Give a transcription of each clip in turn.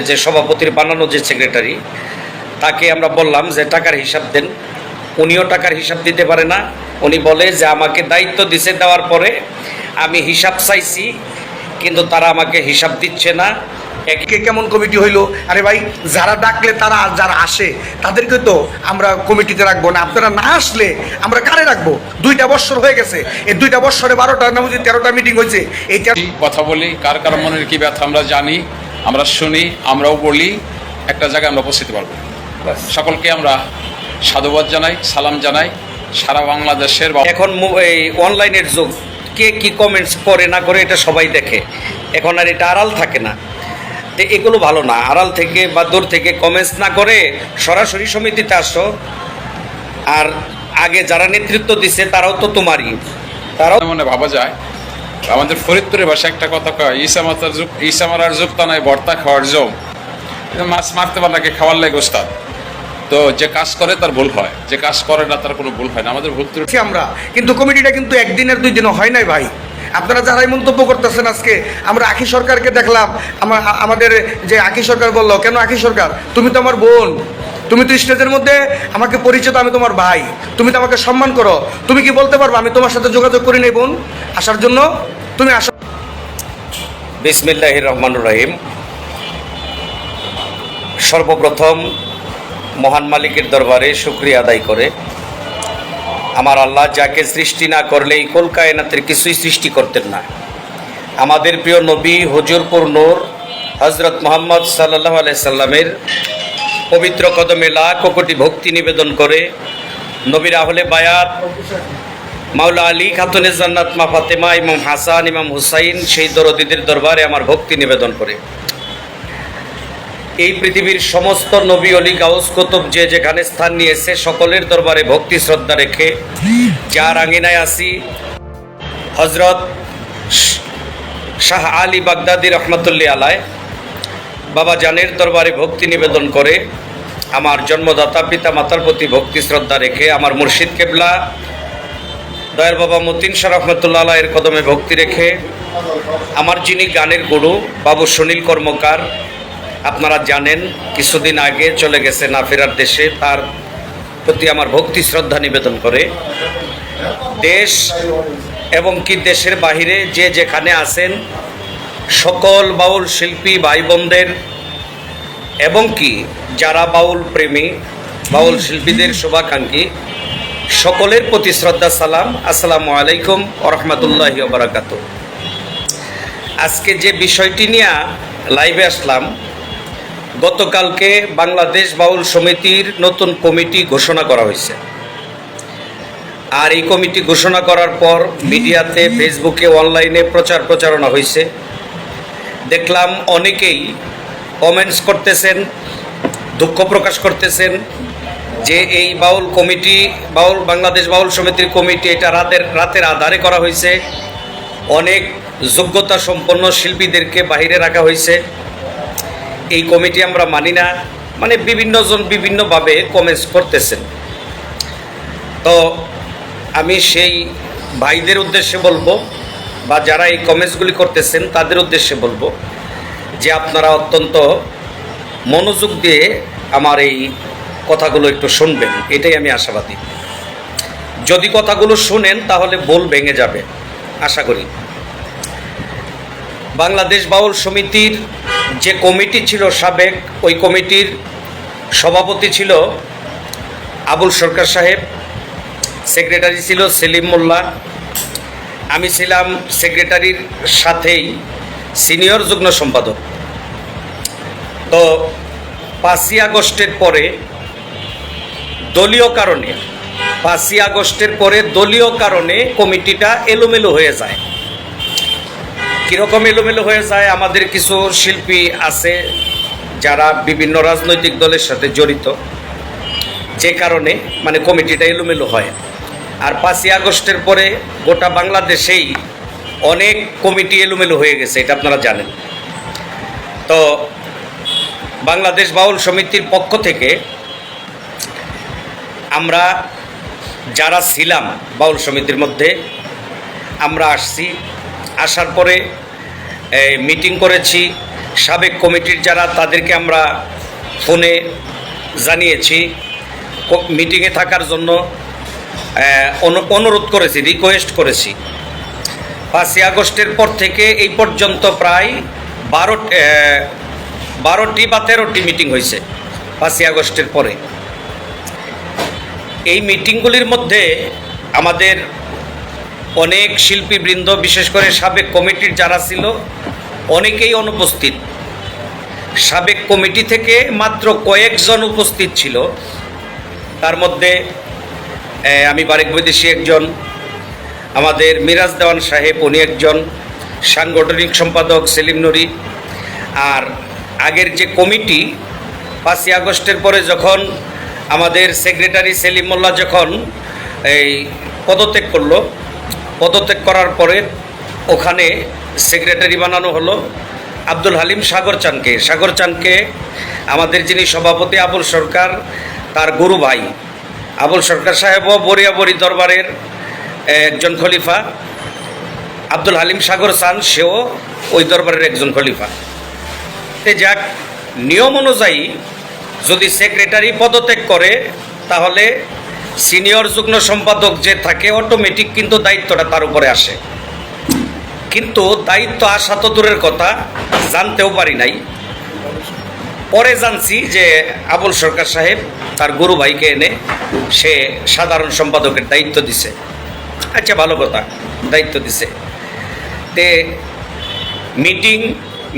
যে সভাপতির বানানো যে সেক্রেটারি, তাকে আমরা বললাম যে টাকার হিসাব দেন। উনিও টাকার হিসাব দিতে পারে না। উনি বলে যে আমাকে দায়িত্ব দিছে, দেওয়ার পরে আমি হিসাব চাইছি, কিন্তু তারা আমাকে হিসাব দিচ্ছে না। কে কেমন কমিটি হইলো? আরে ভাই, যারা ডাকলে তারা যারা আসে তাদেরকে তো আমরা কমিটিতে রাখবো না। আপনারা না আসলে আমরা কারে রাখবো? 2টা বৎসর হয়ে গেছে, এই 2টা বৎসরে 12টা না বুঝি 13টা মিটিং হয়েছে। এই কথা বলি, কার কার মনের কি ব্যথা আমরা জানি, আমরা শুনি, আমরাও বলি, একটা জায়গায় আমরা পৌঁছতে পারবো। সকলকে আমরা সাধুবাদ জানাই, সালাম জানাই। সারা বাংলাদেশের এখন এই অনলাইনের যুগ, কে কি কমেন্টস করে না করে এটা সবাই দেখে। এখন আর এটা আড়াল থাকে না। তো এগুলো ভালো না। আড়াল থেকে বা দূর থেকে কমেন্টস না করে সরাসরি সমিতিতে আসো। আর আগে যারা নেতৃত্ব দিছে তারাও তো তোমারই, তারাও মনে ভাবা যায়। আমাদের ফরিদপুরের ভাষায় একটা কথা কয়, ইসা মারার যুগ তা নয় ভর্তা খাওয়ার জম। মাছ মারতে পারে নাকি খাওয়ার লাগে ওস্তাদ। তো যে কাজ করে তার ভুল হয়, যে কাজ করে না তার কোনো ভুল হয় না। আমাদের ভুল ত্রুটি আমরা কিন্তু কমিটিটা কিন্তু একদিনের 2 দিনও হয় নাই ভাই। আপনারা যারাই মন্তব্য করতেছেন, আজকে আমরা আখি সরকারকে দেখলাম, আমাদের যে আখি সরকার বললো, কেন আখি সরকার, তুমি তো আমার বোন, তুমি তো স্টেজের মধ্যে আমাকে পরিচিত, আমি তোমার ভাই, তুমি তো আমাকে সম্মান করো, তুমি কি বলতে পারবে আমি তোমার সাথে যোগাযোগ করি নাই বোন আসার জন্য? তুমি আসো। বিসমিল্লাহির রহমানুর রহিম। সর্বপ্রথম মহান মালিকের দরবারে শুকরিয়া আদায় করে, আমার আল্লাহ যাকে সৃষ্টি না করলে এই কুল কায়নাতের কিছুই সৃষ্টি করতেন না। আমাদের প্রিয় নবী হুজুরপুর নূর হজরত মুহাম্মদ সাল্লাল্লাহু আলাইহি সাল্লামের পবিত্র কদমে লাখ কোটি ভক্তি নিবেদন করে, নবীর আহলে বায়াত মাওলা আলী, খাতুনে জান্নাত মা ফাতেমা, ইমাম হাসান, ইমাম হুসাইন, সেই দরদীদের দরবারে আমার ভক্তি নিবেদন করে, এই পৃথিবীর সমস্ত নবী অলি গাউস কুতুব যে যেখানে স্থান নিয়েছে সকলের দরবারে ভক্তি শ্রদ্ধা রেখে, যার আঙিনায় আসি হজরত শাহ আলী বাগদাদি রহমতুল্লাহ আলাইহ বাবা জানের দরবারে ভক্তি নিবেদন করে, আমার জন্মদাতা পিতা মাতার প্রতি ভক্তি শ্রদ্ধা রেখে, আমার মুর্শিদ কেবলা দয়াল বাবা মতিন শাহ রহমতুল্লাহ আলাইয়ের কদমে ভক্তি রেখে, আমার যিনি গানের গুরু বাবু সুনীল কর্মকার, আপনারা জানেন কিছুদিন আগে চলে গেছে না ফেরার দেশে, তার প্রতি আমার ভক্তি শ্রদ্ধা নিবেদন করে, দেশ এবং কি দেশের বাহিরে যে যেখানে আছেন সকল বাউল শিল্পী ভাই বোনদের এবং কি যারা বাউল প্রেমী, বাউল শিল্পীদের শুভাকাঙ্ক্ষী সকলের প্রতি শ্রদ্ধা সালাম। আসসালামু আলাইকুম ওয়া রাহমাতুল্লাহি ওয়া বারাকাতুহু। আজকে যে বিষয়টি নিয়ে লাইভে আসলাম, গতকালকে বাংলাদেশ বাউল সমিতির নতুন কমিটি ঘোষণা করা হয়েছে। আর এই কমিটি ঘোষণা করার পর মিডিয়াতে, ফেসবুকে, অনলাইনে প্রচারণা হয়েছে। দেখলাম অনেকেই কমেন্টস করতেছেন, দুঃখ প্রকাশ করতেছেন যে এই বাউল কমিটি, বাংলাদেশ বাউল সমিতির কমিটি এটা রাতের আধারে করা হয়েছে, অনেক যোগ্যতা সম্পন্ন শিল্পীদেরকে বাইরে রাখা হয়েছে, এই কমিটি আমরা মানি না, মানে বিভিন্নজন বিভিন্নভাবে কমেন্টস করতেছেন। তো আমি সেই ভাইদের উদ্দেশ্যে বলবো, বা যারা এই কমেন্টসগুলি করতেছেন তাদের উদ্দেশ্যে বলবো যে আপনারা অত্যন্ত মনোযোগ দিয়ে আমার এই কথাগুলো একটু শুনবেন, এটাই আমি আশাবাদী। যদি কথাগুলো শুনেন তাহলে বোল ভেঙে যাবে আশা করি। বাংলাদেশ বাউল সমিতির যে কমিটি ছিল সাবেক, ওই কমিটির সভাপতি ছিল আবুল সরকার সাহেব, সেক্রেটারি ছিল সেলিম মোল্লা, আমি ছিলাম সেক্রেটারির সাথেই সিনিয়র যুগ্ম সম্পাদক। তো 5ই আগস্টের পরে দলীয় কারণে, 5ই আগস্টের পরে দলীয় কারণে কমিটিটা এলোমেলো হয়ে যায়। কীরকম এলোমেলো হয়ে যায়? আমাদের কিছু শিল্পী আছে যারা বিভিন্ন রাজনৈতিক দলের সাথে জড়িত, যে কারণে মানে কমিটিটা এলোমেলো হয়। আর 5ই আগস্টের পরে গোটা বাংলাদেশেই অনেক কমিটি এলোমেলো হয়ে গেছে, এটা আপনারা জানেন। তো বাংলাদেশ বাউল সমিতির পক্ষ থেকে আমরা যারা ছিলাম বাউল সমিতির মধ্যে, আমরা আসছি, আসার পরে মিটিং করেছি, সাবেক কমিটির যারা তাদেরকে আমরা ফোনে জানিয়েছি, মিটিংয়ে থাকার জন্য অনুরোধ করেছি, রিকোয়েস্ট করেছি। 5ই আগস্টের পর থেকে এই পর্যন্ত প্রায় 12টি বা 13টি মিটিং হয়েছে 5ই আগস্টের পরে। এই মিটিংগুলির মধ্যে আমাদের অনেক শিল্পীবৃন্দ, বিশেষ করে সাবেক কমিটির যারা ছিল, অনেকেই অনুপস্থিত। সাবেক কমিটি থেকে মাত্র কয়েকজন উপস্থিত ছিল। তার মধ্যে আমি বারেক বৈদেশি একজন, আমাদের মিরাজ দেওয়ান সাহেব উনি একজন, সাংগঠনিক সম্পাদক সেলিম নুরি। আর আগের যে কমিটি 5ই আগস্টের পরে যখন আমাদের সেক্রেটারি সেলিম মোল্লা যখন এই পদত্যাগ করলো, পদত্যাগ করার পরে ওখানে সেক্রেটারি বানানো হলো আব্দুল হালিম সাগর চানকে। আমাদের যিনি সভাপতি আবুল সরকার, তার গুরু ভাই আবুল সরকার সাহেবও বরিয়াবরি দরবারের একজন খলিফা। আব্দুল হালিম সাগর চান, সেও ওই দরবারের একজন খলিফা। তে যাক, নিয়ম অনুযায়ী যদি সেক্রেটারি পদত্যাগ করে তাহলে সিনিয়র যুগ্ম সম্পাদক যে থাকে অটোমেটিক কিন্তু দায়িত্বটা তার উপরে আসে। কিন্তু দায়িত্ব আসা তো দূরের কথা, জানতেও পারি নাই। পরে জানছি যে আবুল সরকার সাহেব তার গুরু ভাইকে এনে সে সাধারণ সম্পাদকের দায়িত্ব দিছে। আচ্ছা, ভালো কথা, দায়িত্ব দিছে। তে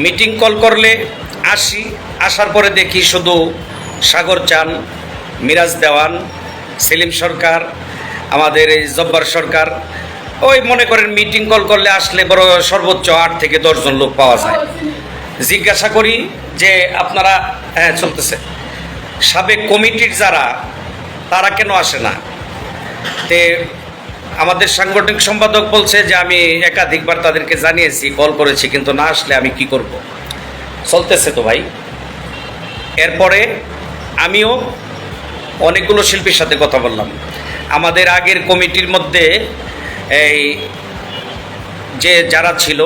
মিটিং কল করলে আসার পরে দেখি শুধু সাগর চান, মিরাজ দেওয়ান, সেলিম সরকার, আমাদের এই জব্বার সরকার। ওই মনে করেন মিটিং কল করলে আসলে বড় সর্বোচ্চ 8 থেকে 10 জন লোক পাওয়া যায়। জিজ্ঞাসা করি যে আপনারা, হ্যাঁ চলতেছে, সাবেক কমিটির যারা তারা কেন আসে না? তে আমাদের সাংগঠনিক সম্পাদক বলছে যে আমি একাধিকবার তাদেরকে জানিয়েছি, কল করেছি, কিন্তু না আসলে আমি কি করব। চলতেছে তো ভাই। এরপরে আমিও অনেকগুলো শিল্পীর সাথে কথা বললাম। আমাদের আগের কমিটির মধ্যে এই যে যারা ছিল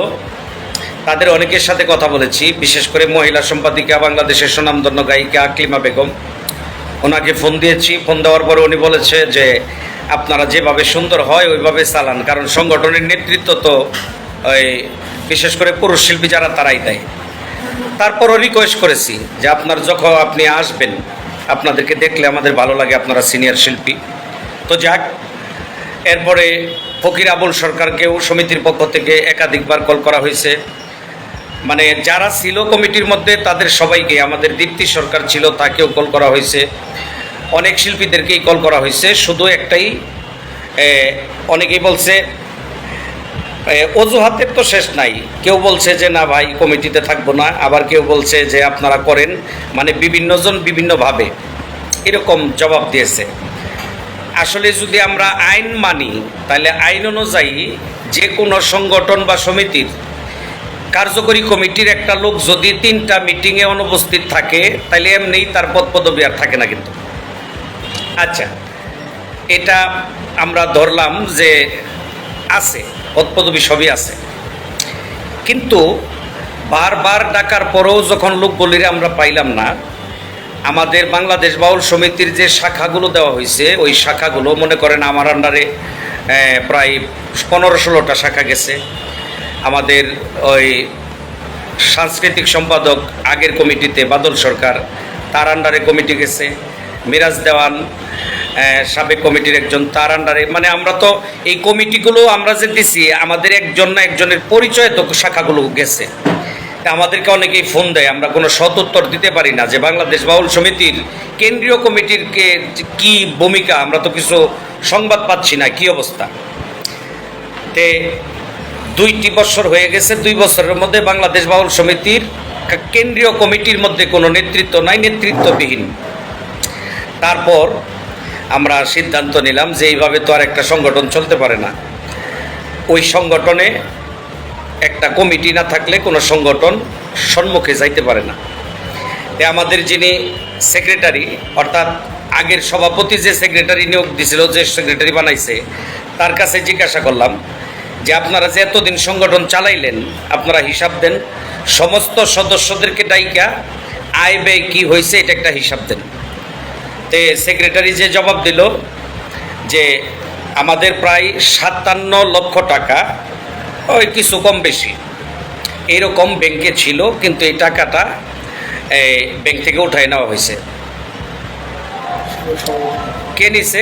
তাদের অনেকের সাথে কথা বলেছি, বিশেষ করে মহিলা সম্পাদিকা, বাংলাদেশের সুনামধন্য গায়িকা আকলিমা বেগম। ওনাকে ফোন দিয়েছি, ফোন দেওয়ার পরে উনি বলেছে যে আপনারা যেভাবে সুন্দর হয় ওইভাবে চালান, কারণ সংগঠনের নেতৃত্ব তো ওই বিশেষ করে পুরুষ শিল্পী যারা তারাই দেয়। তারপরও রিকোয়েস্ট করেছি যে যখন আপনি আসবেন, আপনাদেরকে দেখলে আমাদের ভালো লাগে, আপনারা সিনিয়র শিল্পী। তো যাক, এরপরে ফকির আবুল সরকারকেও সমিতির পক্ষ থেকে একাধিকবার কল করা হয়েছে। মানে যারা ছিল কমিটির মধ্যে তাদের সবাইকে, আমাদের দীপ্তি সরকার ছিল, তাকেও কল করা হয়েছে। অনেক শিল্পীদেরকেই কল করা হয়েছে। শুধু একটাই, অনেকেই বলছে অজুহাতের তো শেষ নাই। কেউ বলছে যে না ভাই কমিটিতে থাকবো না, আবার কেউ বলছে যে আপনারা করেন, মানে বিভিন্নজন বিভিন্নভাবে এরকম জবাব দিয়েছে। আসলে যদি আমরা আইন মানি তাহলে আইন অনুযায়ী যে কোনো সংগঠন বা সমিতির কার্যকরী কমিটির একটা লোক যদি 3টা মিটিংয়ে অনুপস্থিত থাকে তাহলে এমনিই তার পদপদবি আর থাকে না কিন্তু। আচ্ছা, এটা আমরা ধরলাম যে আছে, পদপদবি সবই আছে, কিন্তু বারবার ডাকার পরেও যখন লোকগুলির আমরা পাইলাম না, আমাদের বাংলাদেশ বাউল সমিতির যে শাখাগুলো দেওয়া হয়েছে ওই শাখাগুলো মনে করেন আমার আন্ডারে প্রায় 15-16টা শাখা গেছে। আমাদের ওই সাংস্কৃতিক সম্পাদক আগের কমিটিতে বাদল সরকার, তার আন্ডারে কমিটি গেছে। মিরাজ দেওয়ান সাবেক কমিটির একজন, তার আন্ডারে। মানে আমরা তো এই কমিটিগুলো আমরা যে দিছি, আমাদের একজন না একজনের পরিচয় তো শাখাগুলো গেছে। আমাদেরকে অনেকেই ফোন দেয়, আমরা কোনো সৎ উত্তর দিতে পারি না যে বাংলাদেশ বাউল সমিতির কেন্দ্রীয় কমিটির কি ভূমিকা, আমরা তো কিছু সংবাদ পাচ্ছি না, কি অবস্থা। তে 2টি বছর হয়ে গেছে, 2 বছরের মধ্যে বাংলাদেশ বাউল সমিতির কেন্দ্রীয় কমিটির মধ্যে কোনো নেতৃত্ব নাই, নেতৃত্ববিহীন। তারপর আমরা সিদ্ধান্ত নিলাম যে এইভাবে তো আর একটা সংগঠন চলতে পারে না। ওই সংগঠনে একটা কমিটি না থাকলে কোনো সংগঠন সম্মুখে যাইতে পারে না। আমাদের যিনি সেক্রেটারি, অর্থাৎ আগের সভাপতি যে সেক্রেটারি নিয়োগ দিছিল, যে সেক্রেটারি বানাইছে, তার কাছে জিজ্ঞাসা করলাম যে আপনারা যে এতদিন সংগঠন চালাইলেন আপনারা হিসাব দেন, সমস্ত সদস্যদেরকে ডাইকা আয় ব্যয় কী হয়েছে এটা একটা হিসাব দেন। তে সেক্রেটারি যে জবাব দিল যে আমাদের প্রায় 57 লক্ষ টাকা, ওই কিছু কম বেশি এইরকম ব্যাংকে ছিল, কিন্তু এই টাকাটা ব্যাংক থেকে উঠাই নেওয়া হয়েছে। কে নিছে?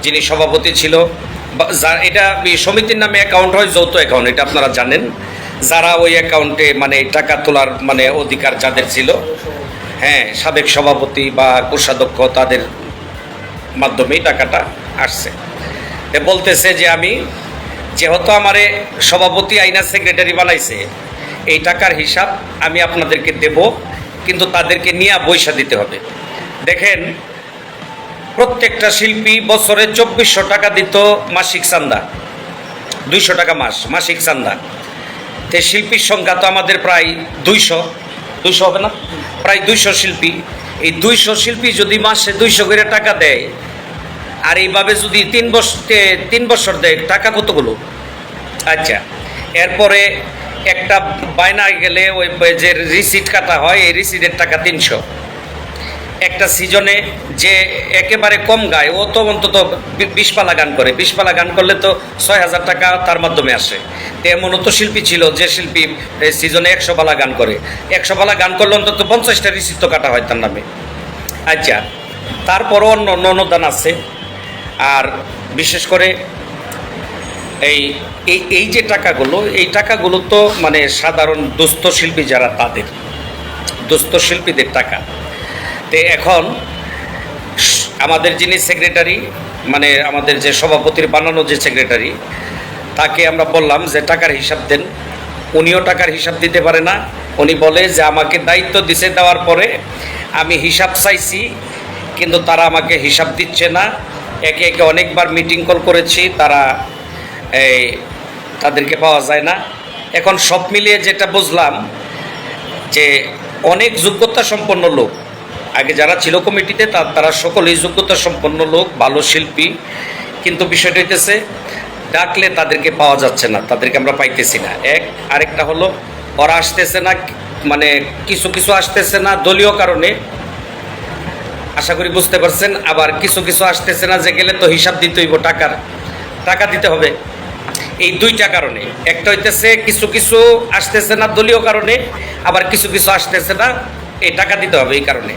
যিনি সভাপতি ছিল, এটা সমিতির নামে অ্যাকাউন্ট হয়, যৌথ অ্যাকাউন্ট, এটা আপনারা জানেন। যারা ওই অ্যাকাউন্টে মানে টাকা তোলার মানে অধিকার যাদের ছিল, হ্যাঁ, সাবেক সভাপতি বা কোষাধ্যক্ষ, তাদের মাধ্যমেই টাকাটা আসছে। বলতেছে যে আমি যেহেতু আমারে সভাপতি আইনা সেক্রেটারি বানাইছে, এই টাকার হিসাব আমি আপনাদেরকে দেব, কিন্তু তাদেরকে নিয়ে পয়সা দিতে হবে। দেখেন, প্রত্যেকটা শিল্পী বছরে 2400 টাকা দিত মাসিক চান্দা, 200 টাকা মাসিক চান্দা। তো শিল্পীর সংখ্যা তো আমাদের প্রায় 200 হবে না, প্রায় 200 শিল্পী। এই 200 শিল্পী যদি মাসে 200 করে টাকা দেয়, আর এইভাবে যদি 3 বছর দেয়, টাকা কতগুলো? আচ্ছা, এরপরে একটা বায়না গেলে ওই যে রিসিট কাটা হয়, এই রিসিটের টাকা 300। একটা সিজনে যে একেবারে কম গায়, ও তো অন্তত 20 পালা গান করে, 20 পালা গান করলে তো 6000 টাকা তার মাধ্যমে আসে। তো এমনও তো শিল্পী ছিল যে শিল্পী সিজনে 100 পালা গান করে, 100 পালা গান করলে অন্তত 50টা রিসিট তো কাটা হয় তার নামে। আচ্ছা, তারপরও অন্য অনুদান আছে। আর বিশেষ করে এই যে টাকাগুলো, এই টাকাগুলো তো মানে সাধারণ দুস্থ শিল্পী যারা, তাদের দুস্থ শিল্পীদের টাকা। তো এখন আমাদের যিনি সেক্রেটারি, মানে আমাদের যে সভাপতির বানানো যে সেক্রেটারি, তাকে আমরা বললাম যে টাকার হিসাব দেন। উনিও টাকার হিসাব দিতে পারে না। উনি বলে যে আমাকে দায়িত্ব দিছে, দেওয়ার পরে আমি হিসাব চাইছি, কিন্তু তারা আমাকে হিসাব দিচ্ছে না। একে একে অনেকবার মিটিং কল করেছি, তারা তাদেরকে পাওয়া যায় না। এখন সব মিলিয়ে যেটা বুঝলাম যে অনেক যোগ্যতা সম্পন্ন লোক, আগে যারা ছিল কমিটিতে তারা সকলেই যোগ্যতা সম্পন্ন লোক, ভালো শিল্পী, কিন্তু বিষয়টা হইতেছে ডাকলে তাদেরকে পাওয়া যাচ্ছে না, তাদেরকে আমরা পাইতেছি না। আরেকটা হলো ওরা আসতেছে না, মানে কিছু কিছু আসতেছে না দলীয় কারণে, আশা করি বুঝতে পারছেন। আবার কিছু কিছু আসতেছে না যে গেলে তো হিসাব দিতে হইব, টাকা দিতে হবে। এই দুইটা কারণে, একটা হইতেছে কিছু কিছু আসতেছে না দলীয় কারণে, আবার কিছু কিছু আসতেছে না এই টাকা দিতে হবে এই কারণে।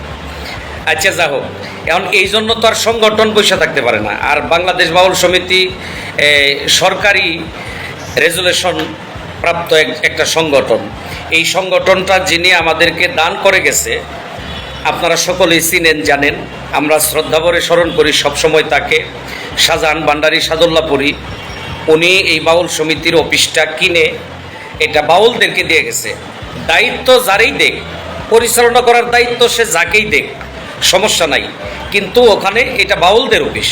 আচ্ছা, যা হোক, এখন এই জন্য তো আর সংগঠন বসে থাকতে পারে না। আর বাংলাদেশ বাউল সমিতি সরকারি রেজুলেশন প্রাপ্ত একটা সংগঠন। এই সংগঠনটা যিনি আমাদেরকে দান করে গেছে, আপনারা সকলেই চিনেন, জানেন। আমরা শ্রদ্ধাভরে স্মরণ করি সবসময় তাকে, শাহজাহান ভান্ডারী সাদুল্লাপুরী। উনি এই বাউল সমিতির অফিসটা কিনে এটা বাউলদেরকে দিয়ে গেছে। দায়িত্ব যারই দেখ, পরিচালনা করার দায়িত্ব সে যাকেই দেখ, সমস্যা নাই, কিন্তু ওখানে এটা বাউলদের অফিস।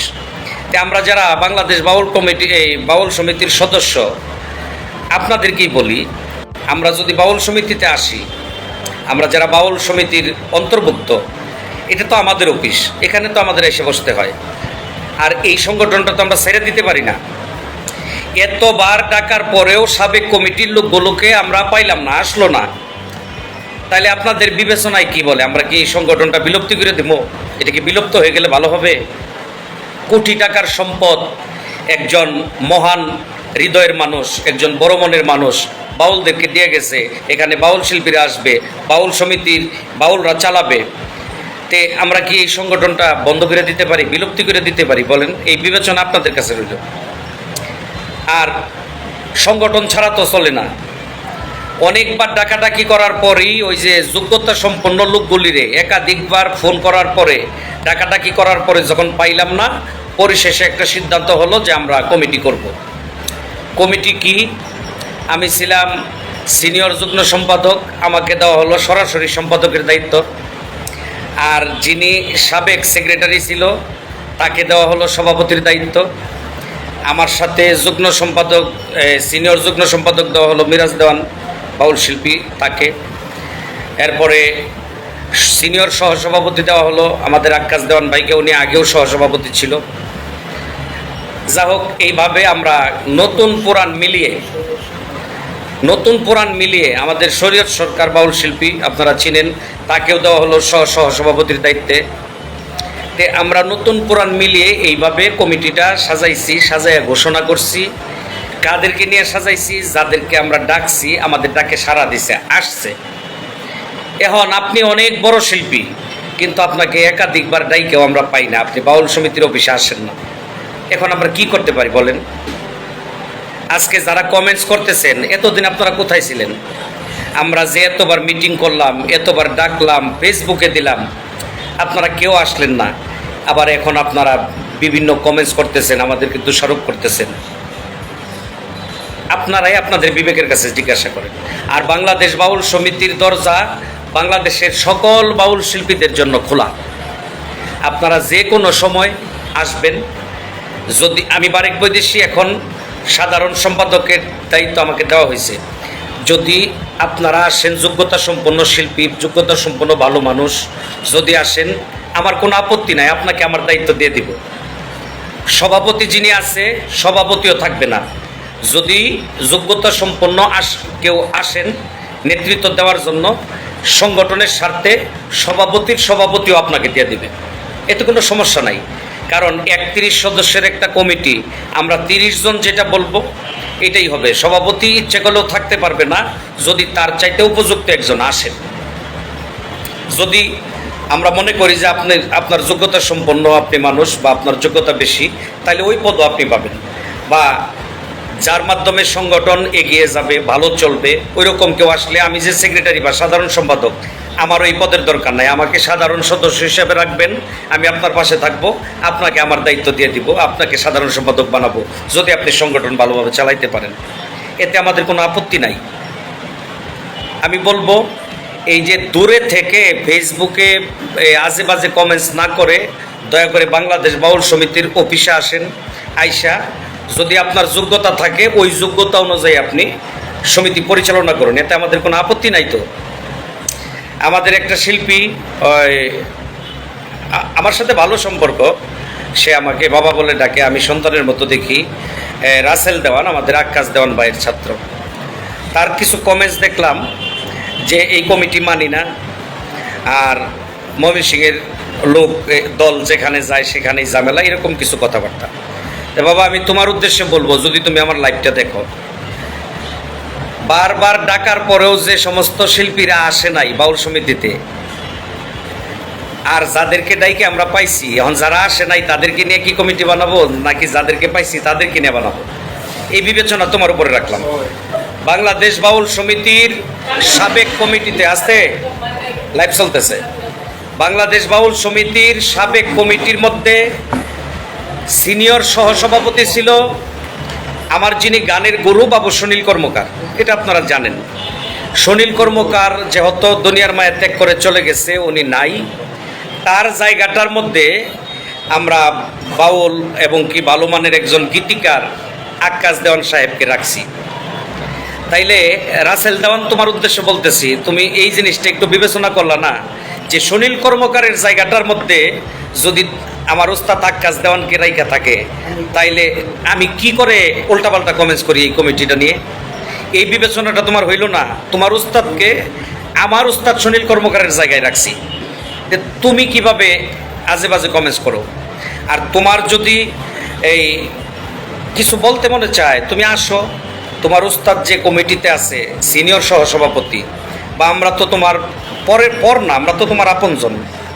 তে আমরা যারা বাংলাদেশ বাউল কমিটি, এই বাউল সমিতির সদস্য, আপনাদেরকেই বলি, আমরা যদি বাউল সমিতিতে আসি, আমরা যারা বাউল সমিতির অন্তর্ভুক্ত, এটা তো আমাদের অফিস, এখানে তো আমাদের এসে বসতে হয়। আর এই সংগঠনটা তো আমরা ছেড়ে দিতে পারি না। এতবার ডাকার পরেও সাবেক কমিটির লোকগুলোকে আমরা পাইলাম না, আসলো না। তাহলে আপনাদের বিবেচনায় কি বলে, আমরা কি এই সংগঠনটা বিলুপ্তি করে দেবো? এটা কি বিলুপ্ত হয়ে গেলে ভালো হবে? কোটি টাকার সম্পদ, একজন মহান হৃদয়ের মানুষ, একজন বড় মনের মানুষ বাউলদেরকে দিয়ে গেছে। এখানে বাউল শিল্পীরা আসবে, বাউল সমিতির বাউলরা চালাবে। তে আমরা কি এই সংগঠনটা বন্ধ করে দিতে পারি, বিলুপ্তি করে দিতে পারি? বলেন, এই বিবেচনা আপনাদের কাছে রইল। আর সংগঠন ছাড়া তো চলে না। অনেকবার ডাকাডাকি করার পরই ওই যে যোগ্যতা সম্পন্ন লোকগুলিরে একাধিকবার ফোন করার পরে, ডাকাডাকি করার পরে যখন পাইলাম না, পরিশেষে একটা সিদ্ধান্ত হলো যে আমরা কমিটি করব। কমিটি কি? আমি ছিলাম সিনিয়র যুগ্ম সম্পাদক, আমাকে দেওয়া হলো সরাসরি সম্পাদকের দায়িত্ব। আর যিনি সাবেক সেক্রেটারি ছিল তাকে দেওয়া হলো সভাপতির দায়িত্ব। আমার সাথে যুগ্ম সম্পাদক, সিনিয়র যুগ্ম সম্পাদক দেওয়া হলো মিরাজ দেওয়ান, বাউল শিল্পী, তাকে। এরপরে সিনিয়র সহসভাপতি দেওয়া হলো আমাদের আক্কাস দেওয়ান ভাইকে, উনি আগেও সহসভাপতি ছিল। যা হোক, এইভাবে আমরা নতুন পুরাণ মিলিয়ে আমাদের শরীয়ত সরকার বাউল শিল্পী আপনারা চিনেন, তাকেও দেওয়া হলো সহসভাপতির দায়িত্বে। তে আমরা নতুন পুরাণ মিলিয়ে এইভাবে কমিটিটা সাজাইয়া ঘোষণা করছি। কাদেরকে নিয়ে সাজাইছি? যাদেরকে আমরা ডাকছি, আমাদের ডাকে সাড়া দিছে, আসছে। এখন আপনি অনেক বড় শিল্পী, কিন্তু আপনাকে একাধিকবার ডাইকেও আমরা পাই না, আপনি বাউল সমিতির অফিসে আসেন না। এখন আমরা কি করতে পারি বলেন? আজকে যারা কমেন্টস করতেছেন, এতদিন আপনারা কোথায় ছিলেন? আমরা যে এতবার মিটিং করলাম, এতবার ডাকলাম, ফেসবুকে দিলাম, আপনারা কেউ আসলেন না। আবার এখন আপনারা বিভিন্ন কমেন্টস করতেছেন, আমাদেরকে দোষারোপ করতেছেন। আপনারাই আপনাদের বিবেকের কাছে জিজ্ঞাসা করেন। আর বাংলাদেশ বাউল সমিতির দরজা বাংলাদেশের সকল বাউল শিল্পীদের জন্য খোলা। আপনারা যে কোনো সময় আসবেন। যদি আমি বারেক বৈদেশী, এখন সাধারণ সম্পাদকের দায়িত্ব আমাকে দেওয়া হয়েছে। যদি আপনারা আসেন, যোগ্যতা সম্পন্ন শিল্পী, যোগ্যতা সম্পন্ন ভালো মানুষ যদি আসেন, আমার কোনো আপত্তি নাই, আপনাকে আমার দায়িত্ব দিয়ে দিব। সভাপতি যিনি আছে, সভাপতিও থাকবে না। যদি যোগ্যতা সম্পন্ন কেউ আসেন নেতৃত্ব দেওয়ার জন্য, সংগঠনের স্বার্থে সভাপতিও আপনাকে দিয়ে দিবে, এতে কোনো সমস্যা নাই। কারণ 31 সদস্যের একটা কমিটি, আমরা 30 জন যেটা বলবো এটাই হবে। সভাপতি ইচ্ছে করলেও থাকতে পারবে না যদি তার চাইতে উপযুক্ত একজন আসেন। যদি আমরা মনে করি যে আপনার যোগ্যতা সম্পন্ন আপনি মানুষ, বা আপনার যোগ্যতা বেশি, তাহলে ওই পদও আপনি পাবেন। বা যার মাধ্যমে সংগঠন এগিয়ে যাবে, ভালো চলবে, ওই রকম কেউ আসলে, আমি যে সেক্রেটারি বা সাধারণ সম্পাদক, আমার ওই পদের দরকার নাই। আমাকে সাধারণ সদস্য হিসেবে রাখবেন, আমি আপনার পাশে থাকবো, আপনাকে আমার দায়িত্ব দিয়ে দিব, আপনাকে সাধারণ সম্পাদক বানাবো, যদি আপনি সংগঠন ভালোভাবে চালাইতে পারেন। এতে আমাদের কোনো আপত্তি নাই। আমি বলবো, এই যে দূরে থেকে ফেসবুকে আজে বাজে কমেন্টস না করে, দয়া করে বাংলাদেশ বাউল সমিতির অফিসে আসেন। আইসা যদি আপনার যোগ্যতা থাকে, ওই যোগ্যতা অনুযায়ী আপনি সমিতি পরিচালনা করুন, এতে আমাদের কোনো আপত্তি নাই। তো আমাদের একটা শিল্পী, আমার সাথে ভালো সম্পর্ক, সে আমাকে বাবা বলে ডাকে, আমি সন্তানের মতো দেখি, রাসেল দেওয়ান, আমাদের আক্কাস দেওয়ান ভাইয়ের ছাত্র। তার কিছু কমেন্টস দেখলাম যে এই কমিটি মানি না, আর ময়মনসিংহের দল যেখানে যায় সেখানেই ঝামেলা, এরকম কিছু কথাবার্তা। বাবা, আমি তোমার উদ্দেশ্যে বলবো, যদি তুমি আমার লাইভটা দেখো, বারবার ডাকার পরেও যে সমস্ত শিল্পীরা আসে নাই বাউল সমিতিতে, আর যাদেরকে ডাইকে আমরা পাইছি, এখন যারা আসে নাই তাদেরকে নিয়ে কি কমিটি বানাবো, নাকি যাদেরকে পাইছি তাদেরকে নিয়ে বানাবো, এই বিবেচনা তোমার উপরে রাখলাম। বাংলাদেশ বাউল সমিতির সাবেক কমিটিতে আছে, লাইভ চলতেছে, বাংলাদেশ বাউল সমিতির সাবেক কমিটির মধ্যে সিনিয়র সহসভাপতি ছিল আমার যিনি গানের গুরু বাবু সুনীল কর্মকার, এটা আপনারা জানেন। সুনীল কর্মকার যেহেতু দুনিয়ার মায়া ত্যাগ করে চলে গেছে, উনি নাই, তার জায়গাটার মধ্যে আমরা বাউল এবং কি ভালো মানের একজন গীতিকার আক্কাস দেওয়ান সাহেবকে রাখছি। তাইলে রাসেল দেওয়ান, তোমার উদ্দেশ্যে বলতেছি, তুমি এই জিনিসটা একটু বিবেচনা করলা না, যে সুনীল কর্মকারের জায়গাটার মধ্যে যদি আমার ওস্তাদ আক্কাস দেওয়ানকে রাইখা থাকে, তাইলে আমি কি করে উল্টাপাল্টা কমেন্টস করি এই কমিটিটা নিয়ে? এই বিবেচনাটা তোমার হইল না। তোমার উস্তাদকে আমার উস্তাদ সুনীল কর্মকারের জায়গায় রাখছি, তুমি কিভাবে আজে বাজে কমেন্টস করো? আর তোমার যদি এই কিছু বলতে মনে চায়, তুমি আসো, তোমার উস্তাদ যে কমিটিতে আছে সিনিয়র সহসভাপতি, বা আমরা তো তোমার পর না, আমরা তো তোমার আপনজন,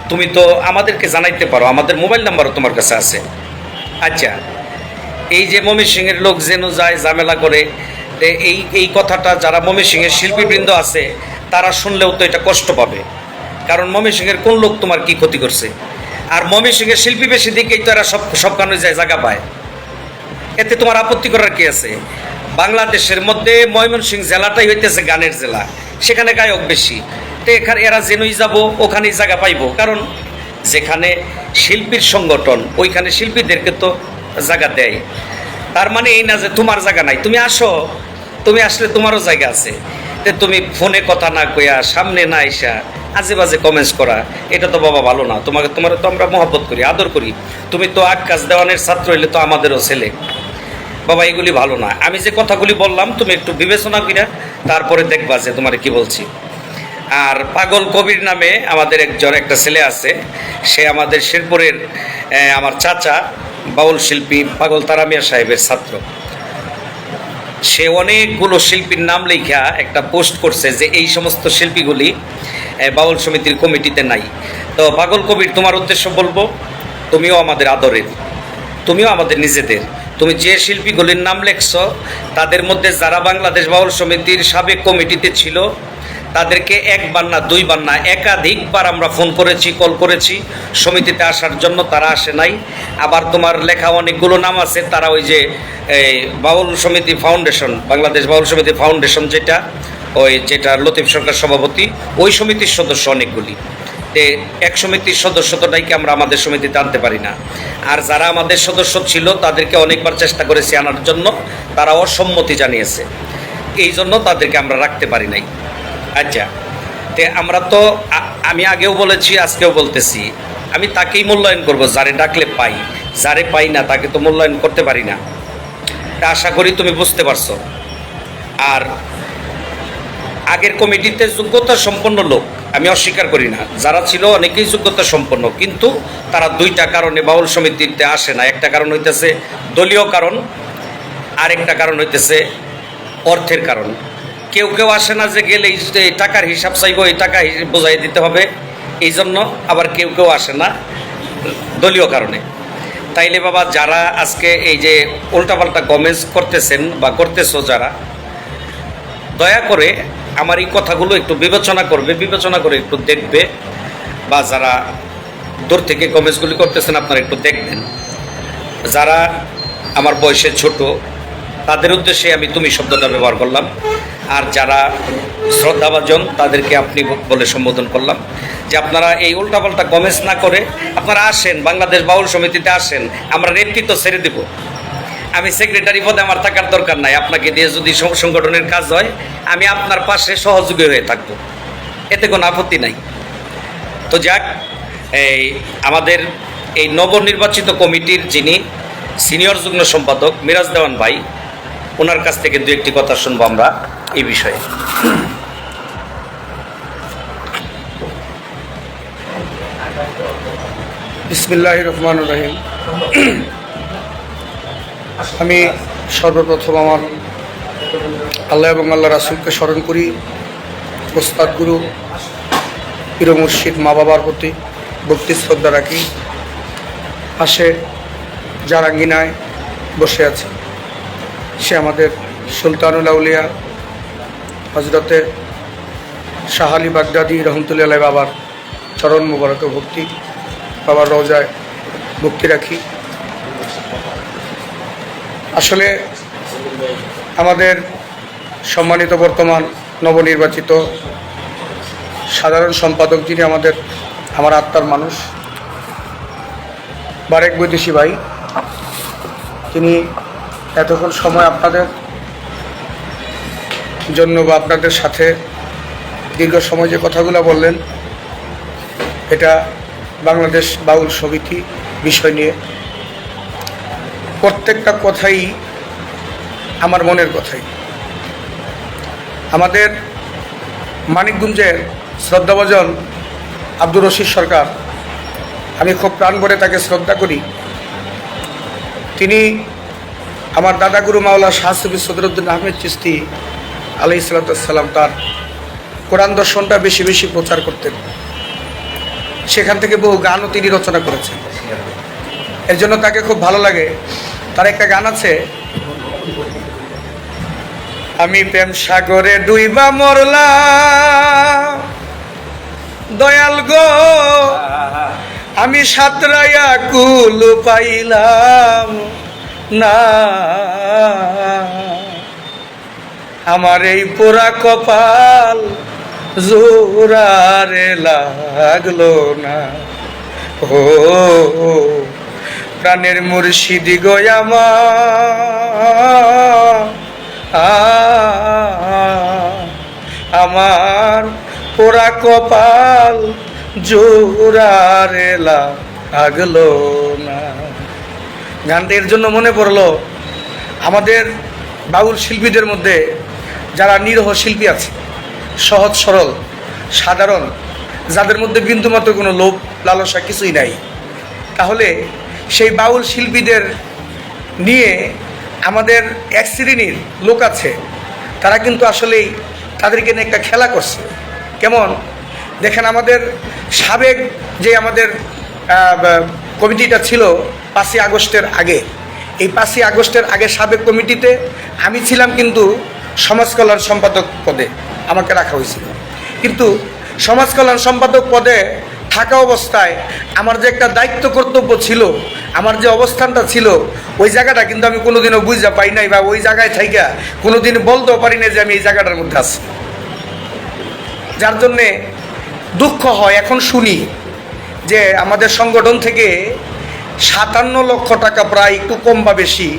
তুমি তো আমাদেরকে জানাইতে পারো, আমাদের মোবাইল নাম্বারও তোমার কাছে আছে। আচ্ছা, এই যে ময়মনসিংহের লোক যেন যায় ঝামেলা করে, এই কথাটা যারা ময়মনসিংহের শিল্পীবৃন্দ আছে তারা শুনলেও তো এটা কষ্ট পাবে, কারণ ময়মনসিংহের কোন লোক তোমার কি ক্ষতি করছে? আর ময়মনসিংহের শিল্পী বেশি দিকেই তো এরা সবখানে যায় জায়গা পায়, এতে তোমার আপত্তি করার কি আছে? বাংলাদেশের মধ্যে ময়মনসিংহ জেলাটাই হইতেছে গানের জেলা, সেখানে গায়ক বেশি, তো এখানে এরা যেনই যাব ওখানেই জায়গা পাইব, কারণ যেখানে শিল্পীর সংগঠন ওইখানে শিল্পীদেরকে তো জায়গা দেয়। তার মানে এই না যে তোমার জায়গা নাই, তুমি আসো, তুমি আসলে তোমারও জায়গা আছে। তুমি ফোনে কথা না কইয়া, সামনে না আইসা আজে বাজে কমেন্টস করা, এটা তো বাবা ভালো না। তোমার তো আমরা মহব্বত করি, আদর করি, তুমি তো আক্কাস দেওয়ানের ছাত্র হইলে তো আমাদেরও ছেলে বাবা, এগুলি ভালো না। আমি যে কথাগুলি বললাম তুমি একটু বিবেচনা করিয়া তারপরে দেখবা যে তোমার কি বলছি। আর পাগল কবির নামে আমাদের একটা ছেলে আছে, সে আমাদের শেরপুরের আমার চাচা বাউল শিল্পী পাগল তারামিয়া সাহেবের ছাত্র। সে অনেকগুলো শিল্পীর নাম লেখা একটা পোস্ট করছে যে এই সমস্ত শিল্পীগুলি বাউল সমিতির কমিটিতে নাই। তো পাগল কবির, তোমার উদ্দেশ্য বলবো, তুমিও আমাদের আদরের, তুমিও আমাদের নিজেদের। তুমি যে শিল্পীগুলির নাম লেখছ তাদের মধ্যে যারা বাংলাদেশ বাউল সমিতির সাবেক কমিটিতে ছিল তাদেরকে একবার না দুইবার না একাধিকবার আমরা ফোন করেছি, কল করেছি সমিতিতে আসার জন্য, তারা আসে নাই। আবার তোমার লেখা অনেকগুলো নাম আছে, তারা ওই যে বাউল সমিতি ফাউন্ডেশন, বাংলাদেশ বাউল সমিতি ফাউন্ডেশন যেটা লতিফ সরকার সভাপতি, ওই সমিতির সদস্য অনেকগুলি। এক সমিতির সদস্য তো নাকি আমরা আমাদের সমিতিতে আনতে পারি না। আর যারা আমাদের সদস্য ছিল তাদেরকে অনেকবার চেষ্টা করেছি আনার জন্য, তারা অসম্মতি জানিয়েছে, এই জন্য তাদেরকে আমরা রাখতে পারি নাই। আচ্ছা, আমরা তো আমি আগেও বলেছি, আজকেও বলতেছি, আমি তাকেই মূল্যায়ন করব যারে ডাকলে পাই, যারে পাই না তাকে তো মূল্যায়ন করতে পারি না। আশা করি তুমি বুঝতে পারছো। আর আগের কমিটিতে যোগ্যতা সম্পন্ন লোক আমি অস্বীকার করি না, যারা ছিল অনেকেই যোগ্যতা সম্পন্ন, কিন্তু তারা দুইটা কারণে বাউল সমিতিতে আসে না। একটা কারণ হইতেছে দলীয় কারণ, আর একটা কারণ হইতেছে অর্থের কারণ। কেউ কেউ আসে না যে গেলে এই টাকার হিসাব চাইব, এই টাকা বোঝাই দিতে হবে, এই জন্য। আবার কেউ কেউ আসে না দলীয় কারণে। তাইলে বাবা, যারা আজকে এই যে উল্টাপাল্টা কমেন্টস করতেছেন বা করতেছো, যারা দয়া করে আমার এই কথাগুলো একটু বিবেচনা করবে, বিবেচনা করে একটু দেখবে, বা যারা দূর থেকে কমেন্টসগুলি করতেছেন আপনারা একটু দেখবেন। যারা আমার বয়সে ছোট তাদের উদ্দেশ্যে আমি তুমি শব্দটা ব্যবহার করলাম, আর যারা শ্রদ্ধাভাজন তাদেরকে আপনি বলে সম্বোধন করলাম। যে আপনারা এই উল্টাপাল্টা কমেন্টস না করে আপনারা আসেন, বাংলাদেশ বাউল সমিতিতে আসেন, আমরা নেতৃত্ব ছেড়ে দেব। আমি সেক্রেটারি পদে আমার থাকার দরকার নাই, আপনাকে দিয়ে যদি সংগঠনের কাজ হয় আমি আপনার পাশে সহযোগী হয়ে থাকব, এতে কোনো আপত্তি নাই। তো যাক, আমাদের এই নবনির্বাচিত কমিটির যিনি সিনিয়র যুগ্ম সম্পাদক মিরাজ দেওয়ান ভাই, ওনার কাছ থেকে দু একটি কথা শুনবো আমরা এই বিষয়ে। বিসমিল্লাহির রহমানির রহিম। আমি সর্বপ্রথম আমার আল্লাহ এবং আল্লাহ রাসূলকে স্মরণ করি, ওস্তাদ গুরু পীর মুর্শিদ মা বাবার প্রতি ভক্তি শ্রদ্ধা রাখি। পাশে যার আঙ্গিনায় বসে আছে সে আমাদের সুলতানুল আউলিয়া হজরতে শাহ আলী বাগদাদি রহমতুল্লাহ আলাইহি বাবার চরণ মুবারকে ভক্তি, বাবার রওজায় ভক্তি রাখি। আসলে আমাদের সম্মানিত বর্তমান নবনির্বাচিত সাধারণ সম্পাদক, যিনি আমার আত্মার মানুষ, বারেক বৈদেশি ভাই, তিনি এতক্ষণ সময় আপনাদের জন্য বা আপনাদের সাথে দীর্ঘ সময় যে কথাগুলো বললেন, এটা বাংলাদেশ বাউল সমিতি বিষয় নিয়ে প্রত্যেকটা কথাই আমার মনের কথাই। আমাদের মানিকগঞ্জের শ্রদ্ধাভাজন আব্দুর রশিদ সরকার, আমি খুব প্রাণ ভরে তাকে শ্রদ্ধা করি। তিনি আমার দাদাগুরু মাওলা শাহ সুফি সদরুদ্দিন আহমেদ চিশতি আলাইহিস সালাম তার কোরআন দর্শনটা বেশি বেশি প্রচার করতেন। সেখান থেকে বহু গানও তিনি রচনা করেছেন, এর জন্য তাকে খুব ভালো লাগে। তার একটা গান আছে, আমি প্রেম সাগরে ডুইবা মরলাম দয়াল গো, আমি সাতরাইয়া কুল পাইলাম না, আমার এই পোড়া কপাল জোরারে লাগলো না। ও প্রাণের মুর্শিদি গো আমার পোড়া কপাল জোড়ারে লাগলো না। গানটা এর জন্য মনে পড়লো, আমাদের বাউল শিল্পীদের মধ্যে যারা নিরহ শিল্পী আছে, সহজ সরল সাধারণ, যাদের মধ্যে বিন্দুমাত্র কোনো লোভ লালসা কিছুই নাই, তাহলে সেই বাউল শিল্পীদের নিয়ে আমাদের এক শ্রেণীর লোক আছে, তারা কিন্তু আসলেই তাদেরকে নিয়ে একটা খেলা করছে। কেমন দেখেন, আমাদের সাবেক যে আমাদের কমিটিটা ছিল 5ই আগস্টের আগে, এই 5ই আগস্টের আগে সাবেক কমিটিতে আমি ছিলাম, কিন্তু সমাজ কল্যাণ সম্পাদক পদে আমাকে রাখা হয়েছিল। কিন্তু সমাজ কল্যাণ সম্পাদক পদে থাকা অবস্থায় আমার যে একটা দায়িত্ব কর্তব্য ছিল, আমার যে অবস্থানটা ছিল, ওই জায়গাটা কিন্তু আমি কোনোদিনও বুঝতে পাই নাই, বা ওই জায়গায় থাইকা কোনোদিন বলতেও পারি না যে আমি এই জায়গাটার মধ্যে আছি। যার জন্যে দুঃখ হয়, এখন শুনি যে আমাদের সংগঠন থেকে 57 লক্ষ টাকা, প্রায় একটু কম বা বেশি,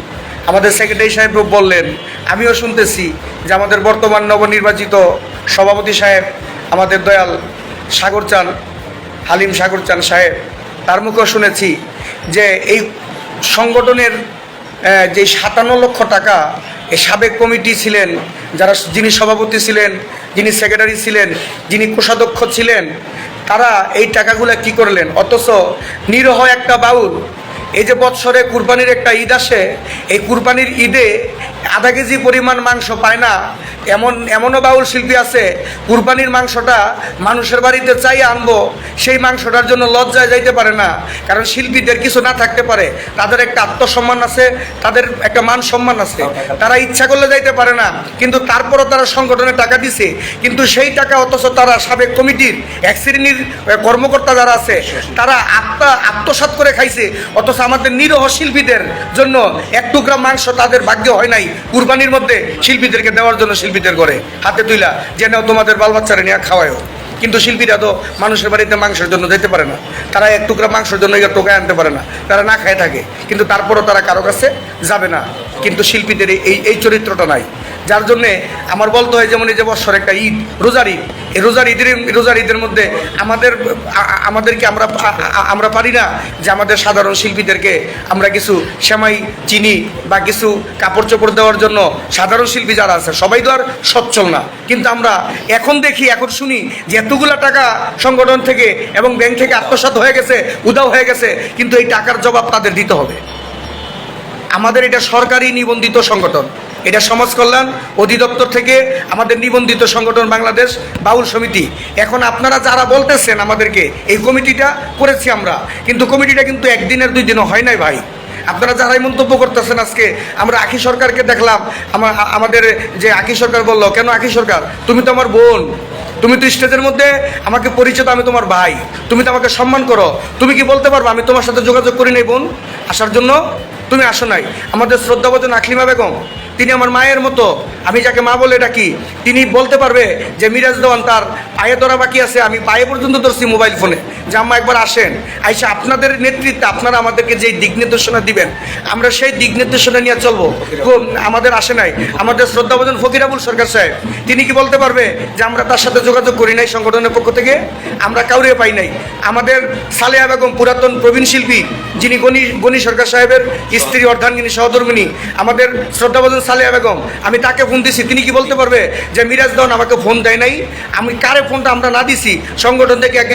আমাদের সেক্রেটারি সাহেব বললেন, আমিও শুনতেছি যে আমাদের বর্তমান নবনির্বাচিত সভাপতি সাহেব, আমাদের দয়াল সাগরচান, হালিম সাগরচান সাহেব, তার মুখেও শুনেছি যে এই সংগঠনের যে 57 লক্ষ টাকা, এই সাবেক কমিটি ছিলেন, যিনি সভাপতি ছিলেন, যিনি সেক্রেটারি ছিলেন, যিনি কোষাধ্যক্ষ ছিলেন, তারা এই টাকাগুলো কি করলেন? অথচ নিরহ একটা বাউল, এই যে বৎসরে কুরবানির একটা ঈদ আসে, এই কুরবানির ঈদে আধা কেজি পরিমাণ মাংস পায় না, এমনও বাউল শিল্পী আছে, কুরবানির মাংসটা মানুষের বাড়িতে চাই আনবো, সেই মাংসটার জন্য লজ্জায় যাইতে পারে না। কারণ শিল্পীদের কিছু না থাকতে পারে, তাদের একটা আত্মসম্মান আছে, তাদের একটা মান সম্মান আছে, তারা ইচ্ছা করলে যাইতে পারে না, কিন্তু তারপরও তারা সংগঠনে টাকা দিছে। কিন্তু সেই টাকা অথচ তারা সাবেক কমিটির এক শ্রেণীর কর্মকর্তা যারা আছে, তারা আত্মসাৎ করে খাইছে। অথচ আমাদের নিরহ শিল্পীদের জন্য এক টুকরা মাংস তাদের ভাগ্য হয় নাই কুরবানির মধ্যে শিল্পীদেরকে দেওয়ার জন্য, শিল্পীদের করে হাতে তুইলা যে নাও তোমাদের বাল বাচ্চারা নিয়ে খাওয়ায়ও। কিন্তু শিল্পীরা তো মানুষের বাড়িতে মাংসের জন্য যেতে পারে না, তারা এক টুকরা মাংসের জন্য টোকায় আনতে পারে না, তারা না খায় থাকে, কিন্তু তারপরও তারা কারো কাছে যাবে না। কিন্তু শিল্পীদের এই চরিত্রটা নাই, যার জন্যে আমার বলতে হয়, যেমন এই যে বছর একটা ঈদ, রোজার ঈদ, এই রোজার ঈদের মধ্যে আমাদেরকে আমরা পারি না যে আমাদের সাধারণ শিল্পীদেরকে আমরা কিছু সেমাই, চিনি বা কিছু কাপড় চোপড় দেওয়ার জন্য। সাধারণ শিল্পী যারা আছে সবাই তো আর সচ্ছল না, কিন্তু আমরা এখন দেখি, এখন শুনি যে এতগুলা টাকা সংগঠন থেকে এবং ব্যাংক থেকে আত্মসাৎ হয়ে গেছে, উধাও হয়ে গেছে, কিন্তু এই টাকার জবাব তাদের দিতে হবে। আমাদের এটা সরকারি নিবন্ধিত সংগঠন, এটা সমাজ কল্যাণ অধিদপ্তর থেকে আমাদের নিবন্ধিত সংগঠন বাংলাদেশ বাউল সমিতি। এখন আপনারা যারা বলতেছেন আমাদেরকে, এই কমিটিটা করেছি আমরা, কিন্তু কমিটিটা কিন্তু একদিনের 2 দিনও হয় নাই ভাই। আপনারা যারাই মন্তব্য করতেছেন, আজকে আমরা আখি সরকারকে দেখলাম, আমাদের যে আখি সরকার বললো, কেন আখি সরকার, তুমি তো আমার বোন, তুমি তো স্টেজের মধ্যে আমাকে পরিচিত, আমি তোমার ভাই, তুমি তো আমাকে সম্মান করো, তুমি কি বলতে পারবো আমি তোমার সাথে যোগাযোগ করি নাই বোন আসার জন্য? তুমি আসো নাই। আমাদের শ্রদ্ধাভাজন আকলিমা বেগম, তিনি আমার মায়ের মতো, আমি যাকে মা বলে ডাকি, তিনি বলতে পারবে যে মিরাজ দেওয়ান তার পায়ে ধরা বাকি আছে, আমি পায়ে পর্যন্ত ধরছি মোবাইল ফোনে, যে আম্মা একবার আসেন, আইসা আপনাদের নেতৃত্বে আপনারা আমাদেরকে যেই দিক নির্দেশনা দিবেন, আমরা সেই দিক নির্দেশনা নিয়ে চলবো। আমাদের আসে নাই। আমাদের শ্রদ্ধাভাজন ফকির আবুল সরকার সাহেব, তিনি কি বলতে পারবে যে আমরা তার সাথে যোগাযোগ করি নাই সংগঠনের পক্ষ থেকে? আমরা কাউরে পাই নাই। আমাদের সালেহা বেগম, পুরাতন প্রবীণ শিল্পী, যিনি গণি সরকার সাহেবের স্ত্রী, অর্ধাঙ্গিনী সহধর্মিনী, আমাদের শ্রদ্ধাভাজন সালেহা বেগম, আমি তাকে ফোন দিছি, তিনি কি বলতে পারবে যে মিরাজ দেওয়ান আমাকে ফোন দেয় নাই? আমি কারে ফোনটা আমরা না দিছি, সংগঠন থেকে এক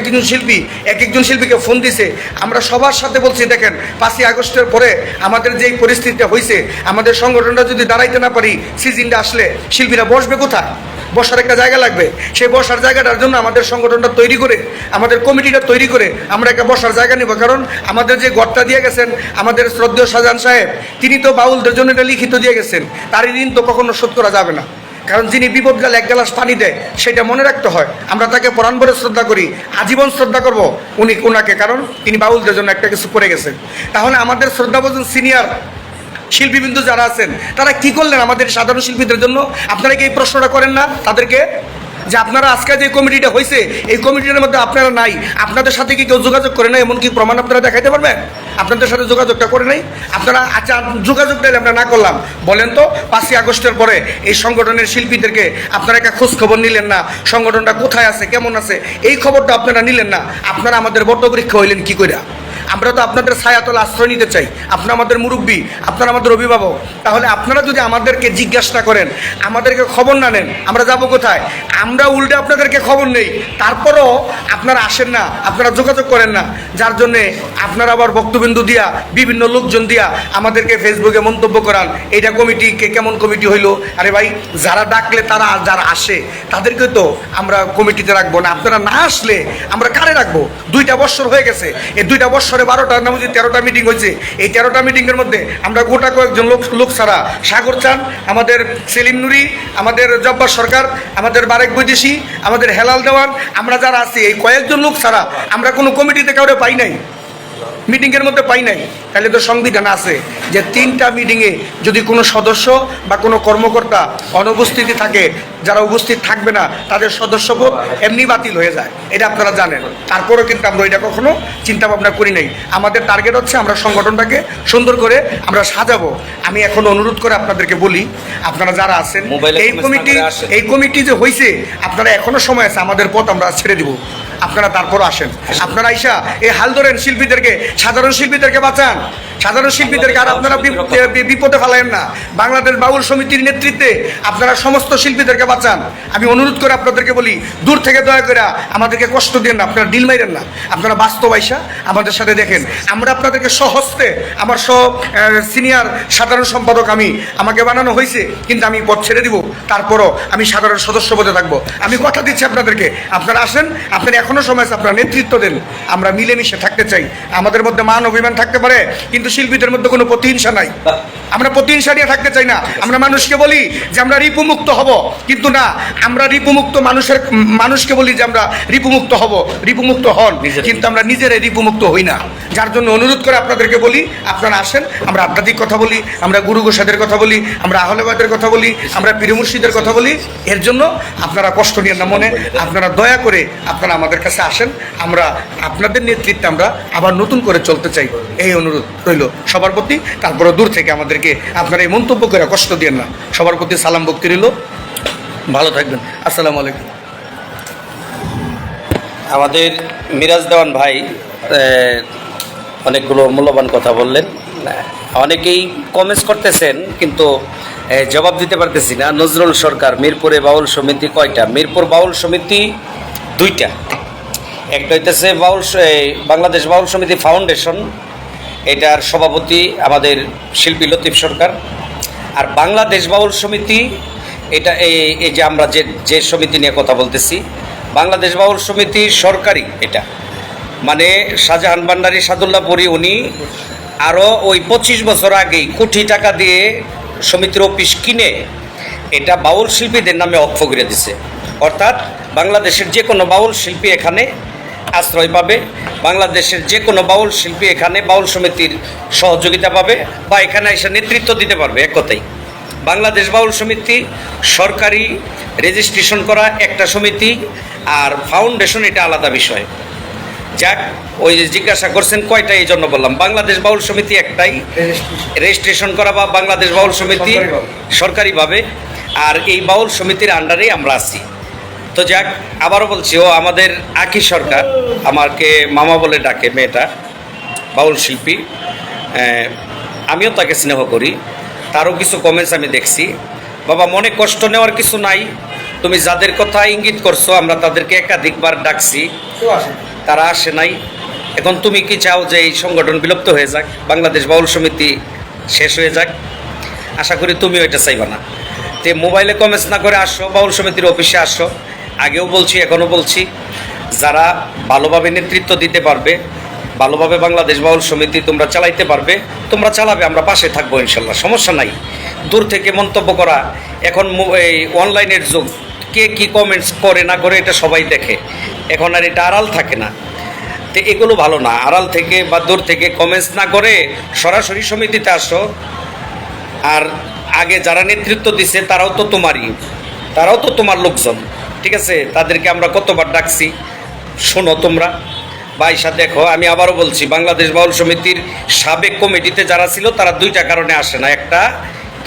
একজন শিল্পীকে ফোন দিছে। আমরা সবার সাথে বলছি, দেখেন 5ই আগস্টের পরে আমাদের যেই পরিস্থিতিটা হয়েছে, আমাদের সংগঠনটা যদি দাঁড়াইতে না পারি, সিজনটা আসলে শিল্পীরা বসবে কোথায়? বসার একটা জায়গা লাগবে। সেই বসার জায়গাটার জন্য আমাদের সংগঠনটা তৈরি করে, আমাদের কমিটিটা তৈরি করে আমরা একটা বসার জায়গা নেব। কারণ আমাদের যে গড়টা দিয়ে গেছেন আমাদের শ্রদ্ধেয় শাহজাহান সাহেব, তিনি তো বাউলদের জন্য এটা লিখিত দিয়ে গেছেন, তার ঋণ তো কখনো শোধ করা যাবে না। কারণ যিনি বিপদ গেলে 1 গ্লাস পানি দেয়, সেটা মনে রাখতে হয়। আমরা তাকে প্রাণ ভরে শ্রদ্ধা করি, আজীবন শ্রদ্ধা করব ওনাকে, কারণ তিনি বাউলদের জন্য একটা কিছু করে গেছেন। তাহলে আমাদের শ্রদ্ধাভাজন সিনিয়র শিল্পীবৃন্দ যারা আছেন, তারা কি করলেন আমাদের সাধারণ শিল্পীদের জন্য? আপনারা কি এই প্রশ্নটা করেন না তাদেরকে, যে আপনারা আজকে যে কমিটিটা হয়েছে এই কমিটির মধ্যে আপনারা নাই, আপনাদের সাথে কি কেউ যোগাযোগ করে নাই? এমনকি প্রমাণ আপনারা দেখাইতে পারবেন? আপনাদের সাথে যোগাযোগটা করে নাই আপনারা? আচ্ছা, যোগাযোগটা আমরা না করলাম, বলেন তো 5ই আগস্টের পরে এই সংগঠনের শিল্পীদেরকে আপনারা একটা খোঁজ খবর নিলেন না? সংগঠনটা কোথায় আছে, কেমন আছে, এই খবরটা আপনারা নিলেন না? আপনারা আমাদের বটবৃক্ষ হইলেন কি করে? আমরা তো আপনাদের ছায়াতলে আশ্রয় নিতে চাই, আপনারা আমাদের মুরব্বী, আপনারা আমাদের অভিভাবক। তাহলে আপনারা যদি আমাদেরকে জিজ্ঞাসা না করেন, আমাদেরকে খবর না নেন, আমরা যাব কোথায়? আমরা উল্টে আপনাদেরকে খবর নেই, তারপরও আপনারা আসেন না, আপনারা যোগাযোগ করেন না, যার জন্যে আপনারা আবার বক্তবিন্দু দিয়া, বিভিন্ন লোকজন দিয়া আমাদেরকে ফেসবুকে মন্তব্য করান, এইটা কমিটিকে কেমন কমিটি হইলো। আরে ভাই, যারা ডাকলে তারা যারা আসে তাদেরকে তো আমরা কমিটিতে রাখবো না? আপনারা না আসলে আমরা কারে রাখবো? 2টা বৎসর হয়ে গেছে, এই 2টা বৎসরে 12টা না বুঝি 13টা মিটিং হয়েছে। এই 13টা মিটিংয়ের মধ্যে আমরা গোটা কয়েকজন লোক ছাড়া, সাগর চান, আমাদের সেলিম নুরি, আমাদের জব্বার সরকার, আমাদের বারেক বৈদেশি, আমাদের হেলাল দেওয়ান, আমরা যারা আছি এই কয়েকজন লোক ছাড়া আমরা কোনো কমিটিতে কাউরে পাই নাই, মিটিংয়ের মধ্যে পাই নাই। তাহলে তো সংবিধান আছে যে 3টা মিটিংয়ে যদি কোনো সদস্য বা কোনো কর্মকর্তা অনুপস্থিতি থাকে, যারা উপস্থিত থাকবে না তাদের সদস্যপদ এমনি বাতিল হয়ে যায়, এটা আপনারা জানেন। তারপরেও কিন্তু আমরা এটা কখনো চিন্তা ভাবনা করি নাই। আমাদের টার্গেট হচ্ছে আমরা সংগঠনটাকে সুন্দর করে আমরা সাজাবো। আমি এখন অনুরোধ করে আপনাদেরকে বলি, আপনারা যারা আছেন এই কমিটি যে হয়েছে, আপনারা এখনো সময় আছে, আমাদের পথ আমরা ছেড়ে দিব, আপনারা তারপরও আসেন। আপনারা আইসা এই হাল ধরেন শিল্পীদেরকে, সাধারণ শিল্পীদেরকে বাঁচান, সাধারণ শিল্পীদেরকে আর আপনারা বিপদে ফেলায়েন না। বাংলাদেশ বাউল সমিতির নেতৃত্বে আপনারা সমস্ত শিল্পীদেরকে বাঁচান। আমি অনুরোধ করে আপনাদেরকে বলি, দূর থেকে দয়া করে আমাদেরকে কষ্ট দেন না, আপনারা ডিল মাইরেন না, আপনারা বাস্তব আইসা আমাদের সাথে দেখেন। আমরা আপনাদেরকে সহস্তে, আমার সিনিয়র সাধারণ সম্পাদক আমাকে বানানো হয়েছে, কিন্তু আমি পদ ছেড়ে দিব, তারপরও আমি সাধারণ সদস্য পদে থাকবো। আমি কথা দিচ্ছি আপনাদেরকে, আপনারা আসেন, আপনারা এখনো সময় আছে, আপনারা নেতৃত্ব দেন। আমরা মিলেমিশে থাকতে চাই। আমাদের মধ্যে মান অভিমান থাকতে পারে, কিন্তু শিল্পীদের মধ্যে কোনো প্রতিহিংসা নাই। আমরা প্রতিহিংসা নিয়ে থাকতে চাই না। আমরা মানুষকে বলি যে আমরা রিপুমুক্ত হব, কিন্তু না, আমরা রিপুমুক্ত মানুষকে বলি যে আমরা রিপুমুক্ত হব, রিপুমুক্ত হন, কিন্তু আমরা নিজেরাই রিপুমুক্ত হই না। যার জন্য অনুরোধ করে আপনাদেরকে বলি, আপনারা আসেন, আমরা আধ্যাত্মিক কথা বলি, আমরা গুরু গোসাদের কথা বলি, আমরা আহলেবাদের কথা বলি, আমরা পীর মুর্শিদের কথা বলি। এর জন্য আপনারা কষ্ট নিয়েন না মনে, আপনারা দয়া করে আপনারা আমাদের কাছে আসেন। আমরা আপনাদের নেতৃত্বে আমরা আবার নতুন করে চলতে চাই, এই অনুরোধ রইল সবার প্রতি। তারপরে দূর থেকে আমাদেরকে আপনারা এই মন্তব্য করে কষ্ট দিয়েন না। সবার প্রতি সালাম ভক্তি রইল। ভালো থাকবেন। আসসালামু আলাইকুম। আমাদের মিরাজ দেওয়ান ভাই অনেকগুলো মূল্যবান কথা বললেন। অনেকেই কমেন্টস করতেছেন, কিন্তু জবাব দিতে পারতেছি না। নজরুল সরকার, মিরপুরে বাউল সমিতি কয়টা? মিরপুর বাউল সমিতি 2টা। একটা হইতেছে বাংলাদেশ বাউল সমিতি ফাউন্ডেশন, এটার সভাপতি আমাদের শিল্পী লতিফ সরকার। আর বাংলাদেশ বাউল সমিতি, এটা এই যে আমরা যে সমিতি নিয়ে কথা বলতেছি, বাংলাদেশ বাউল সমিতি সরকারি। এটা মানে শাহজাহান ভান্ডারী সাদুল্লাহপুরী উনি আরও ওই 25 বছর আগেই কোটি টাকা দিয়ে সমিতির অফিস কিনে এটা বাউল শিল্পীদের নামে অক্ষ করে দিছে। অর্থাৎ বাংলাদেশের যে কোনো বাউল শিল্পী এখানে আশ্রয় পাবে, বাংলাদেশের যে কোনো বাউল শিল্পী এখানে বাউল সমিতির সহযোগিতা পাবে বা এখানে এসে নেতৃত্ব দিতে পারবে। এক কথাই বাংলাদেশ বাউল সমিতি সরকারি রেজিস্ট্রেশন করা একটা সমিতি, আর ফাউন্ডেশন এটা আলাদা বিষয়। যাক, ওই যে জিজ্ঞাসা করছেন কয়টা, এই জন্য বললাম বাংলাদেশ বাউল সমিতি একটাই রেজিস্ট্রেশন করা, বা বাংলাদেশ বাউল সমিতি সরকারিভাবে, আর এই বাউল সমিতির আন্ডারেই আমরা আছি। তো যাক, আবারও বলছি, ও আমাদের আকি সরকার, আমাকে মামা বলে ডাকে, মেয়েটা বাউল শিল্পী, আমিও তাকে স্নেহ করি। তারও কিছু কমেন্টস আমি দেখছি। বাবা, মনে কষ্ট নেওয়ার কিছু নাই। তুমি যাদের কথা ইঙ্গিত করছো, আমরা তাদেরকে একাধিকবার ডাকছি, তারা আসে নাই। এখন তুমি কি চাও যে এই সংগঠন বিলুপ্ত হয়ে যাক, বাংলাদেশ বাউল সমিতি শেষ হয়ে যাক? আশা করি তুমিও এটা চাইবা না। তে মোবাইলে কমেন্টস না করে আসো, বাউল সমিতির অফিসে আসো। আগেও বলছি, এখনও বলছি, যারা ভালোভাবে নেতৃত্ব দিতে পারবে, ভালোভাবে বাংলাদেশ বাউল সমিতি তোমরা চালাইতে পারবে, তোমরা চালাবে, আমরা পাশে থাকবো ইনশাল্লাহ, সমস্যা নাই। দূর থেকে মন্তব্য করা, এখন এই অনলাইনের যুগ, কে কি কমেন্টস করে না করে এটা সবাই দেখে, এখন আর এটা আড়াল থাকে না। তো এগুলো ভালো না। আড়াল থেকে বা দূর থেকে কমেন্টস না করে সরাসরি সমিতিতে আসো। আর আগে যারা নেতৃত্ব দিছে তারাও তো তোমারই, তারাও তো তোমার লোকজন, ঠিক আছে, তাদেরকে আমরা কতবার ডাকছি, শোনো তোমরা বাইশা দেখো। আমি আবারও বলছি, বাংলাদেশ বাউল সমিতির সাবেক কমিটিতে যারা ছিল তারা দুইটা কারণে আসে না। একটা,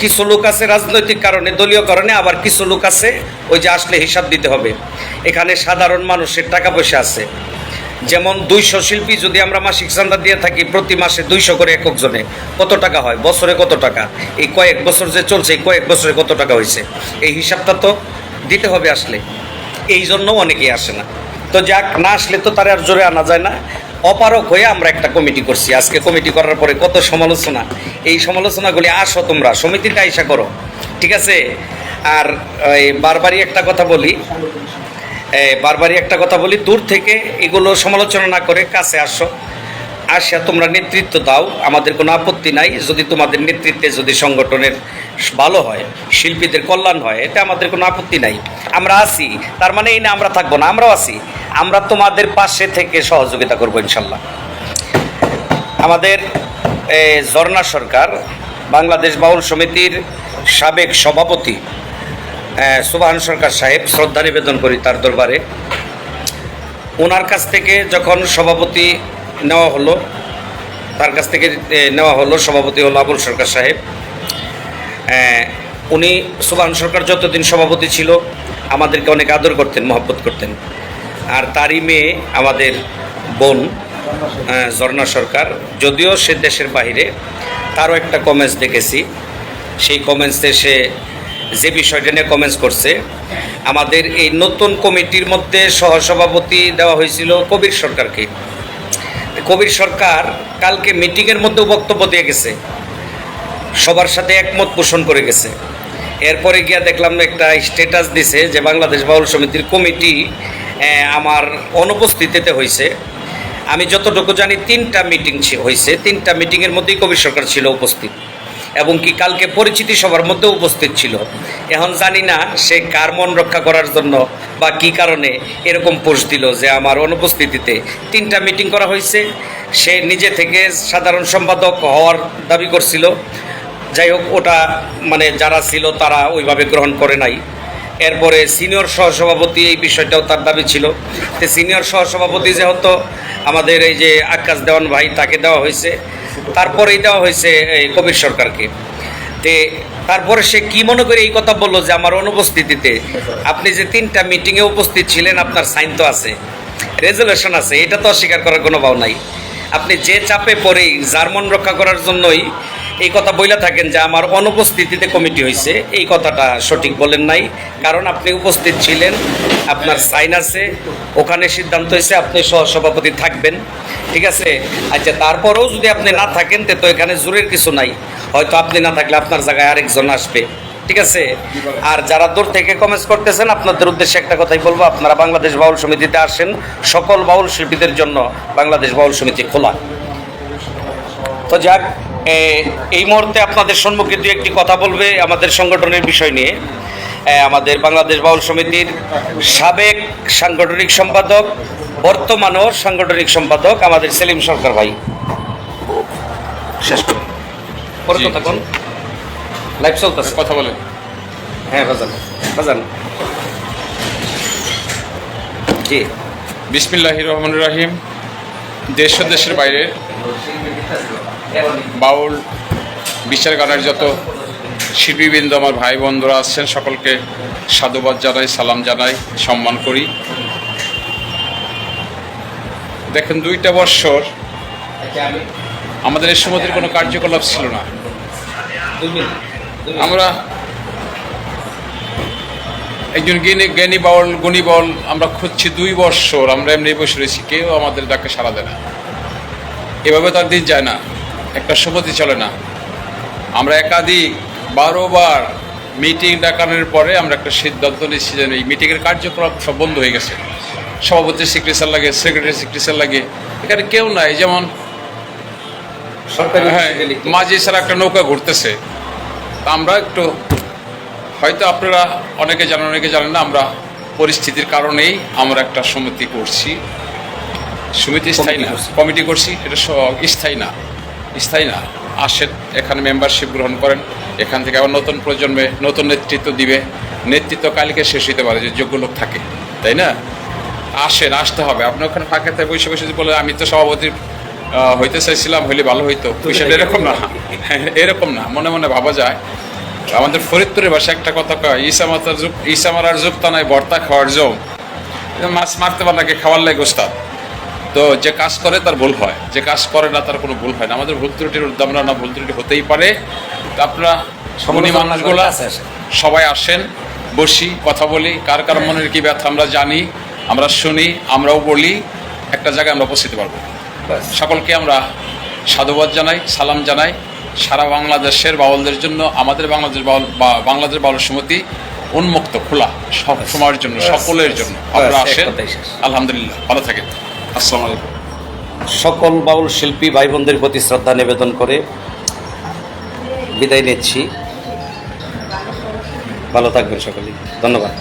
কিছু লোক আছে রাজনৈতিক কারণে, দলীয় কারণে, আবার কিছু লোক আছে ওই যে আসলে হিসাব দিতে হবে। এখানে সাধারণ মানুষের টাকা পয়সা আছে। যেমন 200 শিল্পী যদি আমরা মাসিক চাঁদা দিয়ে থাকি, প্রতি মাসে 200 করে একক জনে, কত টাকা হয়, বছরে কত টাকা, এই কয়েক বছর যে চলছে এই কয়েক বছরে কত টাকা হয়েছে, এই হিসাবটা তো দিতে হবে আসলে। এই জন্য অনেকেই আসে না। তো যাক, না আসলে তো তারা আর জোরে আনা যায় না। অপারক হয়ে আমরা একটা কমিটি করছি। আজকে কমিটি করার পরে কত সমালোচনা, এই সমালোচনাগুলি আসো তোমরা সমিতিতে আইসা করো, ঠিক আছে। আর বারবারই একটা কথা বলি, দূর থেকে এগুলো সমালোচনা না করে কাছে আসো, আসিয়া তোমরা নেতৃত্ব দাও, আমাদের কোনো আপত্তি নাই। যদি তোমাদের নেতৃত্বে যদি সংগঠনের ভালো হয়, শিল্পীদের কল্যাণ হয়, এটা আমাদের কোনো আপত্তি নাই। আমরা আছি, তার মানে এই না আমরা থাকবো না, আমরাও আছি। আমরা তোমাদের পাশে থেকে সহযোগিতা করবো ইনশাল্লাহ। আমাদের ঝর্ণা সরকার, বাংলাদেশ বাউল সমিতির সাবেক সভাপতি সুবহান সরকার সাহেব, শ্রদ্ধা নিবেদন করি তার দরবারে। ওনার কাছ থেকে যখন সভাপতি নেওয়া হলো, সভাপতি হলো আবুল সরকার সাহেব। উনি সুবহান সরকার যতদিন সভাপতি ছিল আমাদেরকে অনেক আদর করতেন, মহব্বত করতেন। আর তারই মেয়ে আমাদের বোন ঝর্ণা সরকার, যদিও সে দেশের বাইরে, তারও একটা কমেন্টস দেখেছি। সেই কমেন্টসে সে যে বিষয়টা নিয়ে কমেন্টস করছে, আমাদের এই নতুন কমিটির মধ্যে সহসভাপতি দেওয়া হয়েছিল কবির সরকারকে। কবির সরকার কালকে মিটিংয়ের মধ্যেও বক্তব্য দিয়ে গেছে, সবার সাথে একমত পোষণ করে গেছে। এরপরে গিয়া দেখলাম একটা স্ট্যাটাস দিছে যে বাংলাদেশ বাউল সমিতির কমিটি আমার অনুপস্থিতিতে হয়েছে। আমি যতটুকু জানি 3টা মিটিং হয়েছে, 3টা মিটিংয়ের মধ্যেই কবির সরকার ছিল উপস্থিত, এবং কি কালকে পরিচিতি সবার মধ্যে উপস্থিত ছিল। এখন জানি না সে কার মন রক্ষা করার জন্য বা কি কারণে এরকম পোস্ট দিল যে আমার অনুপস্থিতিতে 3টা মিটিং করা হয়েছে। সে নিজে থেকে সাধারণ সম্পাদক হওয়ার দাবি করছিল। যাই হোক, ওটা মানে যারা ছিল তারা ওইভাবে গ্রহণ করে নাই। এরপরে সিনিয়র সহসভাপতি, এই বিষয়টাও তার দাবি ছিল। তো সিনিয়র সহসভাপতি যেহেতু আমাদের এই যে আকাশ দেওয়ান ভাই, তাকে দেওয়া হয়েছে। তারপরেই দেওয়া হয়েছে এই কবির সরকারকে। তারপরে সে কি মনে করে এই কথা বললো যে আমার অনুপস্থিতিতে আপনি যে 3টা মিটিংয়ে উপস্থিত ছিলেন, আপনার সাইন তো আছে, রেজলিউশন আছে, এটা তো অস্বীকার করার কোনো ভাব নাই। আপনি যে চাপে পড়েই যার মন রক্ষা করার জন্যই এই কথা বইলা থাকেন যে আমার অনুপস্থিতিতে কমিটি হয়েছে, এই কথাটা সঠিক বলেন নাই। কারণ আপনি উপস্থিত ছিলেন, আপনার সাইন আছে, ওখানে সিদ্ধান্ত হয়েছে আপনি সহসভাপতি থাকবেন, ঠিক আছে। আচ্ছা, তারপরেও যদি আপনি না থাকেন তো এখানে জোরের কিছু নাই, হয়তো আপনি না থাকলে আপনার জায়গায় আরেকজন আসবে, ঠিক আছে। আর যারা দূর থেকে কমেন্টস করতেছেন, আপনাদের উদ্দেশ্যে একটা কথাই বলবো, আপনারা বাংলাদেশ বাউল সমিতিতে আসেন। সকল বাউল শিল্পীদের জন্য বাংলাদেশ বাউল সমিতি খোলা। তো যাক, এই মুহূর্তে আপনাদের সম্মুখে দু একটি কথা বলবে আমাদের সংগঠনের বিষয় নিয়ে। আমাদের বাংলাদেশ বাউল সমিতির সাবেক সাংগঠনিক সম্পাদক, বর্তমানও সাংগঠনিক সম্পাদক আমাদের সেলিম সরকার ভাই। শেষ করুন, পরে কথা কোন লাইভ চলতেছে, কথা বলেন। হ্যাঁ বাজান জি। বিসমিল্লাহির রহমানির রহিম। দেশ ও দেশের বাইরে বাউল বিচার গানের যত শিল্পীবৃন্দ, আমার ভাই বন্ধুরা আসছেন, সকলকে সাধুবাদ জানাই, সালাম জানাই, সম্মান করি। দেখেন, 2টা বৎসর আমাদের এই সমিতির কোনো কার্যকলাপ ছিল না। আমরা একজন জ্ঞানী বাউল, গুণী বাউল আমরা খুঁজছি 2 বৎসর। আমরা এমনি বসে রয়েছি, কেউ আমাদের ডাকে সাড়া দেয় না। এভাবে তার দিন যায় না, একটা সমিতি চলে না। আমরা একাধিক 12 বার মিটিং ডাকানোর পরে আমরা একটা সিদ্ধান্ত নিচ্ছি যে এই মিটিংয়ের কার্যক্রম সব বন্ধ হয়ে গেছে। সভাপতি সেক্রেটারি লাগে, সেক্রেটারি সেক্রেটারি লাগে, এখানে কেউ নাই। যেমন হ্যাঁ, মাঝি ছাড়া একটা নৌকা ঘুরতেছে। তা আমরা একটু, হয়তো আপনারা অনেকে জানেন, অনেকে জানেন না, আমরা পরিস্থিতির কারণেই আমরা একটা সমিতি করছি। সমিতি স্থায়ী না, কমিটি করছি, এটা স্থায়ী না। আসেন, এখানে মেম্বারশিপ গ্রহণ করেন, এখান থেকে আবার নতুন প্রজন্মে নতুন নেতৃত্ব দিবে। নেতৃত্ব কালকে শেষ হইতে পারে, যে যোগ্য লোক থাকে, তাই না? আসতে হবে। আপনি ওখানে ফাঁকাতে বসে বসে বলে আমি তো সভাপতি হইতে চাইছিলাম, হইলে ভালো হইতো, বিষয়টা এরকম না। এরকম না, মনে মনে ভাবা যায়। আমাদের ফরিদপুরের ভাষায় একটা কথা কয়, ইসা মারার যুগ তা নাই ভর্তা খাওয়ার জম। মাছ মারতে পারলে খাওয়ার লাগে ওস্তাদ। তো যে কাজ করে তার ভুল হয়, যে কাজ করে না তার কোনো ভুল হয় না। আমাদের ভুল ত্রুটির উদ্যমরা না, ভুল ত্রুটি হতেই পারে। তো আপনারা সমনি মানুষগুলা সবাই আসেন, বসি, কথা বলি, কার কার মনের কি ব্যথা আমরা জানি, আমরা শুনি, আমরাও বলি, একটা জায়গায় আমরা উপস্থিত পারবো। সকলকে আমরা সাধুবাদ জানাই, সালাম জানাই। সারা বাংলাদেশের বাউলদের জন্য, আমাদের বাংলাদেশ বাউল সমিতি উন্মুক্ত, খোলা, সব সময়ের জন্য, সকলের জন্য। আপনারা আসেন, আলহামদুলিল্লাহ, ভালো থাকেন। আসসালামু আলাইকুম। সকল বাউল শিল্পী ভাই বোনদের প্রতি শ্রদ্ধা নিবেদন করে বিদায় নিচ্ছি। ভালো থাকবেন সকলেই, ধন্যবাদ।